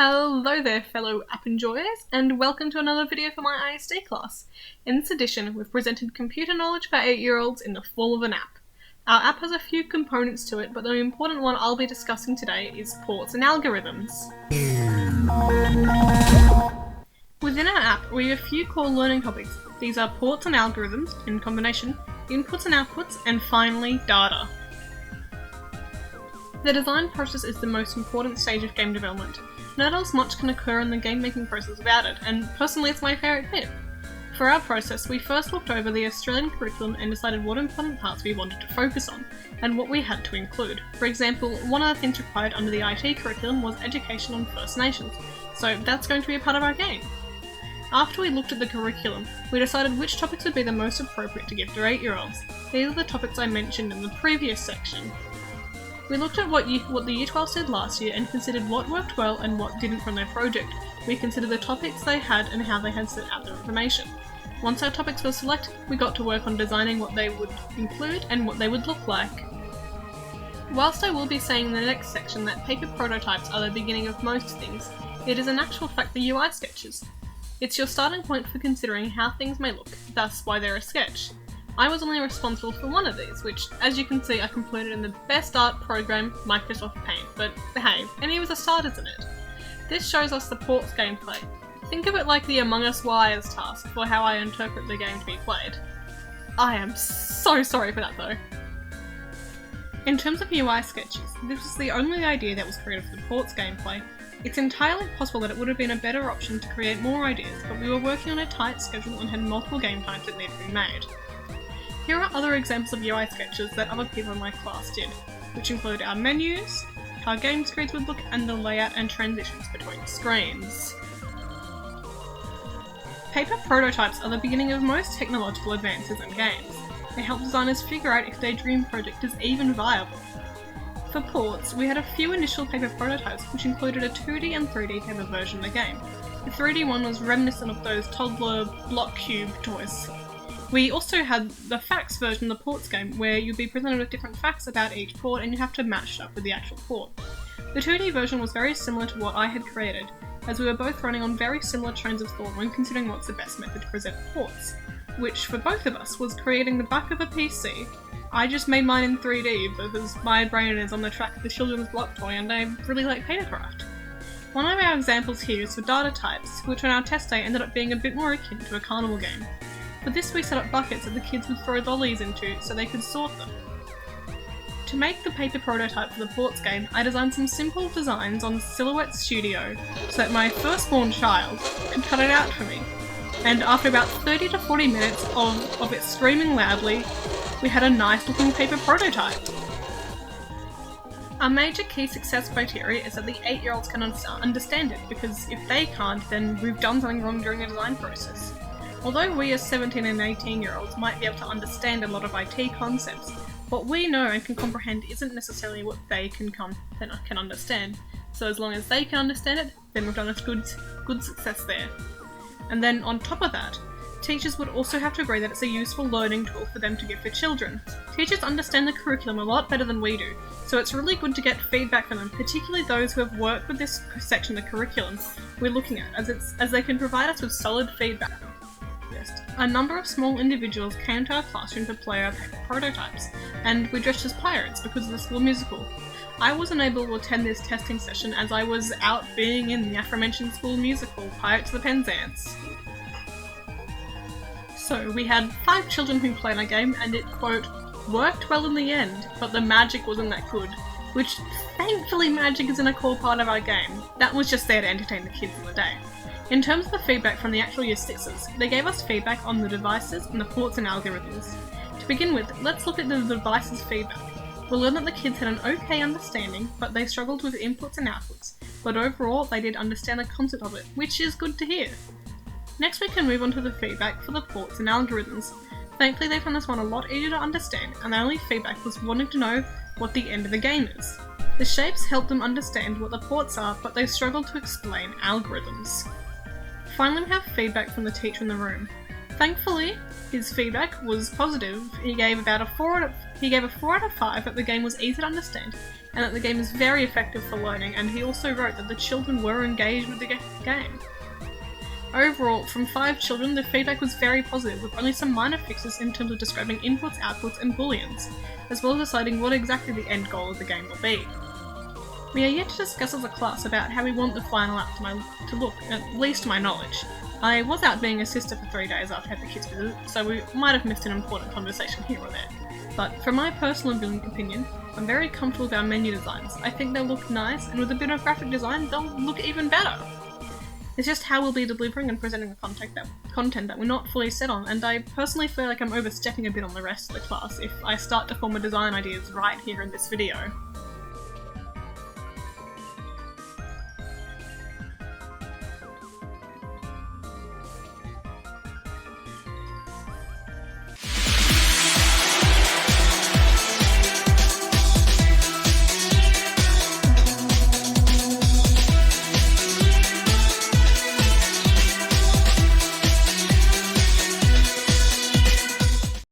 Hello there fellow app enjoyers, and welcome to another video for my ISD class. In this edition, we've presented computer knowledge for 8-year-olds in the form of an app. Our app has a few components to it, but the important one I'll be discussing today is ports and algorithms. Within our app, we have a few core learning topics. These are ports and algorithms, in combination, inputs and outputs, and finally, data. The design process is the most important stage of game development. Not else much can occur in the game making process without it, and personally it's my favourite bit. For our process, we first looked over the Australian curriculum and decided what important parts we wanted to focus on, and what we had to include. For example, one of the things required under the IT curriculum was education on First Nations, so that's going to be a part of our game. After we looked at the curriculum, we decided which topics would be the most appropriate to give to 8-year-olds. These are the topics I mentioned in the previous section. We looked at what the Year 12 said last year and considered what worked well and what didn't from their project. We considered the topics they had and how they had set out their information. Once our topics were selected, we got to work on designing what they would include and what they would look like. Whilst I will be saying in the next section that paper prototypes are the beginning of most things, it is in actual fact the UI sketches. It's your starting point for considering how things may look, thus why they're a sketch. I was only responsible for one of these, which, as you can see, I completed in the best art program, Microsoft Paint, but hey, any was a start, isn't it? This shows us the ports gameplay. Think of it like the Among Us Wires task for how I interpret the game to be played. I am so sorry for that though. In terms of UI sketches, this was the only idea that was created for the ports gameplay. It's entirely possible that it would have been a better option to create more ideas, but we were working on a tight schedule and had multiple game times that needed to be made. Here are other examples of UI sketches that other people in my class did, which include our menus, how game screens would look, and the layout and transitions between screens. Paper prototypes are the beginning of most technological advances in games. They help designers figure out if their dream project is even viable. For ports, we had a few initial paper prototypes which included a 2D and 3D paper version of the game. The 3D one was reminiscent of those toddler block cube toys. We also had the facts version of the ports game, where you'd be presented with different facts about each port and you have to match it up with the actual port. The 2D version was very similar to what I had created, as we were both running on very similar trains of thought when considering what's the best method to present ports, which for both of us was creating the back of a PC. I just made mine in 3D because my brain is on the track of the children's block toy and I really like Papercraft. One of our examples here is for data types, which on our test day ended up being a bit more akin to a carnival game. For this we set up buckets that the kids would throw lollies into so they could sort them. To make the paper prototype for the ports game, I designed some simple designs on Silhouette Studio so that my firstborn child could cut it out for me. And after about 30 to 40 minutes of it screaming loudly, we had a nice looking paper prototype. Our major key success criteria is that the 8-year-olds can understand it, because if they can't, then we've done something wrong during the design process. Although we as 17 and 18-year-olds might be able to understand a lot of IT concepts, what we know and can comprehend isn't necessarily what they can understand. So as long as they can understand it, then we've done a good success there. And then on top of that, teachers would also have to agree that it's a useful learning tool for them to give for children. Teachers understand the curriculum a lot better than we do, so it's really good to get feedback from them, particularly those who have worked with this section of the curriculum we're looking at, as they can provide us with solid feedback. A number of small individuals came to our classroom to play our paper prototypes, and we dressed as pirates because of the school musical. I wasn't able to attend this testing session as I was out being in the aforementioned school musical, Pirates of the Penzance. So we had 5 children who played our game and it, quote, worked well in the end, but the magic wasn't that good. Which, thankfully magic isn't a core part of our game. That was just there to entertain the kids of the day. In terms of the feedback from the actual Year 6s, they gave us feedback on the devices and the ports and algorithms. To begin with, let's look at the devices feedback. We'll learn that the kids had an okay understanding, but they struggled with inputs and outputs, but overall they did understand the concept of it, which is good to hear. Next we can move on to the feedback for the ports and algorithms. Thankfully they found this one a lot easier to understand, and their only feedback was wanting to know what the end of the game is. The shapes helped them understand what the ports are, but they struggled to explain algorithms. Finally, we have feedback from the teacher in the room. Thankfully, his feedback was positive. He gave a 4 out of 5 that the game was easy to understand, and that the game is very effective for learning, and he also wrote that the children were engaged with the game. Overall, from 5 children, the feedback was very positive, with only some minor fixes in terms of describing inputs, outputs, and booleans, as well as deciding what exactly the end goal of the game will be. We are yet to discuss as a class about how we want the final app to look, at least to my knowledge. I was out being a sister for 3 days after I had the kids visit, so we might have missed an important conversation here or there. But from my personal opinion, I'm very comfortable with our menu designs. I think they'll look nice, and with a bit of graphic design, they'll look even better. It's just how we'll be delivering and presenting the content that we're not fully set on, and I personally feel like I'm overstepping a bit on the rest of the class if I start to form a design ideas right here in this video.